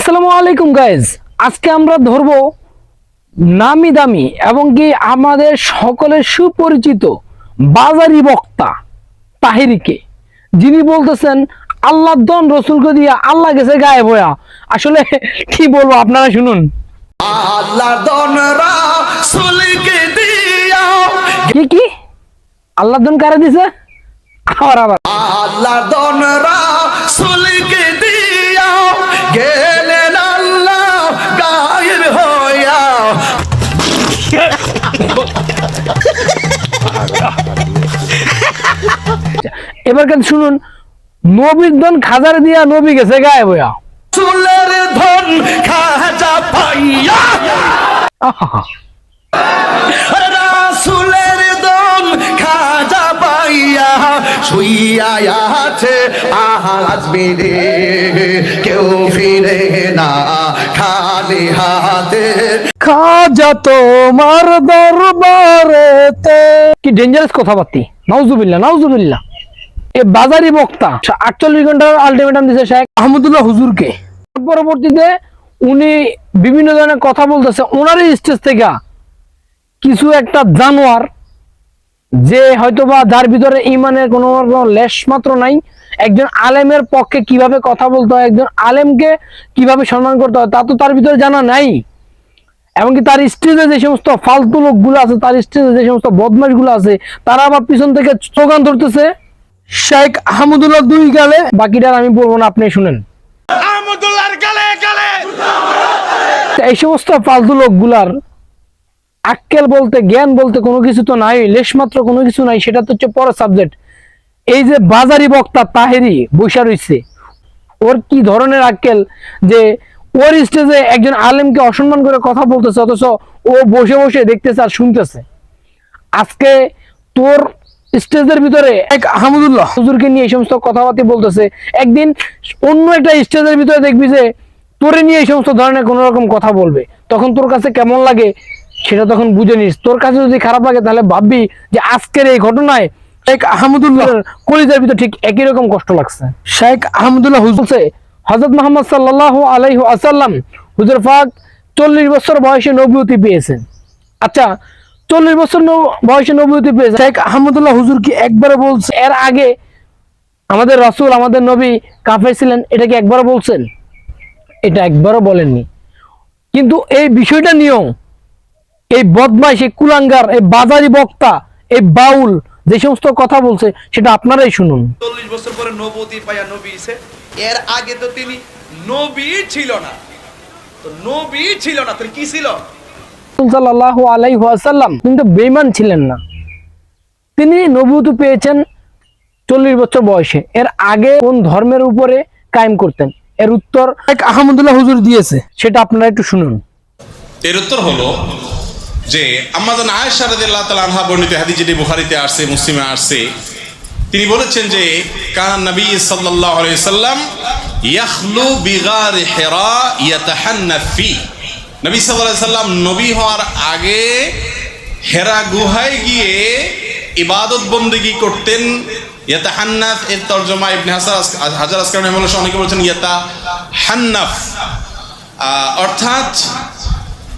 আসসালামু আলাইকুম গাইজ, আজকে আমরা ধরবো নামি দামি এবং কি আমাদের সকলের সুপরিচিত বাজারি বক্তা তাহিরিকে, যিনি বলতেছেন আল্লাহর দন রসুলকে দিয়া আল্লাহ গেছে গায়েব হইয়া। আসলে কি বলবো, আপনারা শুনুন। আল্লাহর দন রাসূলকে দিয়া কি আল্লাহর দন কারে দিছে? আবার আল্লাহর দন রাসূলকে দিয়া গেলেন আল্লাহ গায়েব হইয়া। এবার কেন শুনুন, নবীর দন খাজার দিয়া নবী গেছে গায়েব হইয়া। রাসূলের ধন খাজা পাইয়া, আহা, রাসূলের ধন খাজা পাইয়া শুইয়া আছে আজ মেরে কেউ ফিরে না খালি হাতে। খাজা তোমার দরবারেতে। কি ডেঞ্জারাস কথাবার্তা! নাউজুবিল্লাহ নাউজুবিল্লাহ। এই বাজারি বক্তা 48 ঘন্টার আলটিমেটাম দিয়েছে শেখ আহমদুল্লাহ হুজুরকে। পরবর্তীতে উনি বিভিন্ন ধরনের কথা বলতেছে ওনারই স্টেজ থেকে। কিছু একটা জানোয়ার, যে হয়তোবা যার ভিতরে ইমানের কোনো লেশ মাত্র নাই, একজন আলেমের পক্ষে কিভাবে কথা বলতে হয়, একজন আলেমকে কিভাবে সম্মান করতে হয়, তা তো তার ভিতরে জানা নাই। এমনকি তার স্টেজে যে সমস্ত ফালতু লোকগুলো আছে, তার স্টেজে যে সমস্ত বদমাশ গুলো আছে, তারা আবার পিছন থেকে স্লোগান ধরতেছে শেখ আহমদুল্লাহ দুই গালে। বাকিটা আমি বলবো না, আপনি শুনেন। আহমদুল্লাহর গালে গালে এই সমস্ত ফালতু লোকগুলার আক্কেল বলতে, জ্ঞান বলতে কোনো কিছু তো নাই, লেশমাত্র কোনো কিছু নাই। সেটা তো হচ্ছে পরের সাবজেক্ট। এই যে বাজারি বক্তা তাহেরি বৈশা রইছে, ওর কি ধরনের আক্কেল যে ওর স্টেজে একজন আলেমকে অসম্মান করে কথা বলতেছে, অথচ ও বসে বসে দেখতেছে আর শুনতেছে। আজকে তোর স্টেজের ভিতরে এক আহমদুল্লাহ হুজুরকে নিয়ে এই সমস্ত কথাবার্তা বলতেছে, একদিন অন্য একটা স্টেজের ভিতরে দেখবি যে তোরে নিয়ে এই সমস্ত ধরনের কোন রকম কথা বলবে, তখন তোর কাছে কেমন লাগে সেটা তখন বুঝে নিস। তোর কাছে যদি খারাপ লাগে তাহলে ভাববি যে আজকের এই ঘটনায় শেখ আহমদুল্লাহ কলিজার ভিতরে ঠিক একই রকম কষ্ট লাগছে। শেখ আহমদুল্লাহ হুজুর হযরত মুহাম্মদ সাল্লাল্লাহু আলাইহি ওয়াসাল্লাম হুজুর পাক 40 বছর বয়সে নবুয়তি পেয়েছেন। আচ্ছা, 40 বছর বয়সে নবুয়তি পেয়েছেন, শেখ আহমদুল্লাহ হুজুর কি একবারে বলছে এর আগে আমাদের রাসূল আমাদের নবী কাফের ছিলেন? এটা কি একবারও বলছেন? এটা একবারও বলেননি। কিন্তু এই বিষয়টা নিয়েও এই বদমাইশ, এই কুলাঙ্গার, এই বাজারি বক্তা, এই বাউল যে সমস্ত কথা বলছে সেটা আপনারাই শুনুন। 40 বছর পরে নবুয়তি পায়া নবী হইছে। এর আগে তো তিনি নবী ছিল না। তো নবী ছিল না, তো কি ছিল? সাল্লাল্লাহু আলাইহি ওয়াসাল্লাম কিন্তু বেঈমান ছিলেন না। তিনি নবুয়ত পেয়েছেন 40 বছর বয়সে। এর আগে কোন ধর্মের উপরে কায়েম করতেন? এর উত্তর শেখ আহমদুল্লাহ হুজুর দিয়েছে, সেটা আপনারা একটু শুনুন। এর উত্তর হলো যে আম্মাজান আয়েশা রাদিয়াল্লাহু তাআলা আনহা বর্ণিত হাদিস, যেটি বুখারীতে আসছে, মুসলিমে আসছে, তিনি বলেছেন যে কানা নবী সাল্লাল্লাহু আলাইহি সাল্লাম ইয়াখলু বিগার হিরা ইয়াতাহান্নাফ ফি। নবী সাল্লাল্লাহু আলাইহি সাল্লাম নবী হওয়ার আগে হেরা গুহায় গিয়ে ইবাদত বন্দেগী করতেন। ইয়াতাহান্নাফ এর তরজমা ইবনে হাজার আসকালানী রাহিমাহুল্লাহ অনেকে বলেছেন ইয়াতাহান্নাফ, অর্থাৎ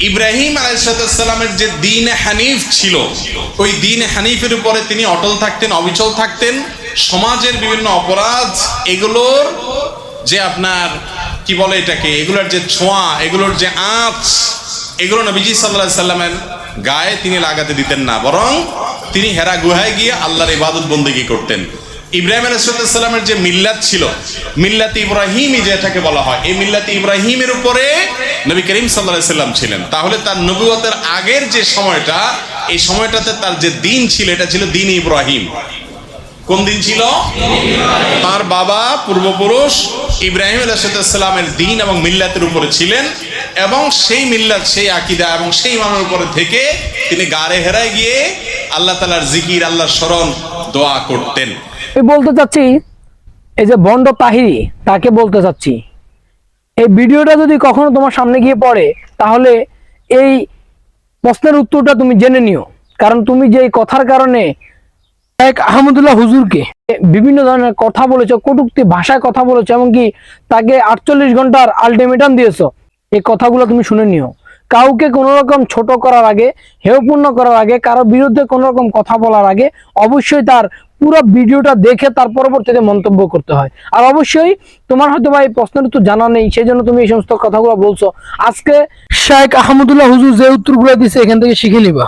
ইব্রাহিম আলাইহিসসালামের যে দ্বীন হানিফ ছিল, ওই দ্বীন হানিফের উপরে তিনি অটল থাকতেন, অবিচল থাকতেন। সমাজের বিভিন্ন অপরাধ, এগুলোর যে আপনার কি বলে এটাকে, এগুলোর যে ছোঁয়া, এগুলোর যে আঁচ, এগুলো নবীজি সাল্লাল্লাহু আলাইহি সাল্লামের গায়ে তিনি লাগাতে দিতেন না, বরং তিনি হেরা গুহায় গিয়ে আল্লাহর ইবাদত বন্দেগী করতেন। ইব্রাহিম আলাইহিসসালামের যে মিল্লাত ছিল, মিল্লাত ইব্রাহিমী যেটাকে বলা হয়, এই মিল্লাত ইব্রাহিমের উপরে নবী করিম সাল্লাল্লাহু আলাইহি সাল্লাম ছিলেন। তাহলে তার নবুয়তের আগের যে সময়টা, এই সময়টাতে তার যে দিন ছিল, এটা ছিল দিন ইব্রাহিম। কোন দিন ছিল? তার বাবা পূর্বপুরুষ ইব্রাহিম আলাইহিসসালামের দিন এবং মিল্লাতের উপরে ছিলেন, এবং সেই মিল্লাত, সেই আকীদা এবং সেই ইমানের উপরে থেকে তিনি গারে হেরায় গিয়ে আল্লাহ তাআলার জিকির, আল্লাহর স্মরণ, দোয়া করতেন। আমি বলতে চাচ্ছি, এই যে বন্ড তাহিরি, তাকে বলতে চাচ্ছি, এই ভিডিওটা যদি কখনো তোমার সামনে গিয়ে পড়ে তাহলে এই প্রশ্নের উত্তরটা তুমি জেনে নিও। কারণ তুমি যে কথার কারণে শেখ আহমদুল্লাহ হুজুরকে বিভিন্ন ধরনের কথা বলেছো, কটূক্তি ভাষায় কথা বলেছো, এমনকি তাকে 48 ঘন্টার আলটিমেটাম দিয়েছো। এই কথাগুলো তুমি শুনে নিও। কাউকে কোন রকম ছোট করার আগে, হেয়পূর্ণ করার আগে, কারো বিরুদ্ধে কোন রকম কথা বলার আগে অবশ্যই তার পুরো ভিডিওটা দেখে তার পরবর্তীতে মন্তব্য করতে হয়। আর অবশ্যই তোমার হয়তো বা এই প্রশ্নের তো জানা নেই, সেই জন্য তুমি এই সমস্ত কথাগুলো বলছো। আজকে শেখ আহমদুল্লাহ হুজুর যে উত্তরগুলো দিছে এখান থেকে শিখে নিবা।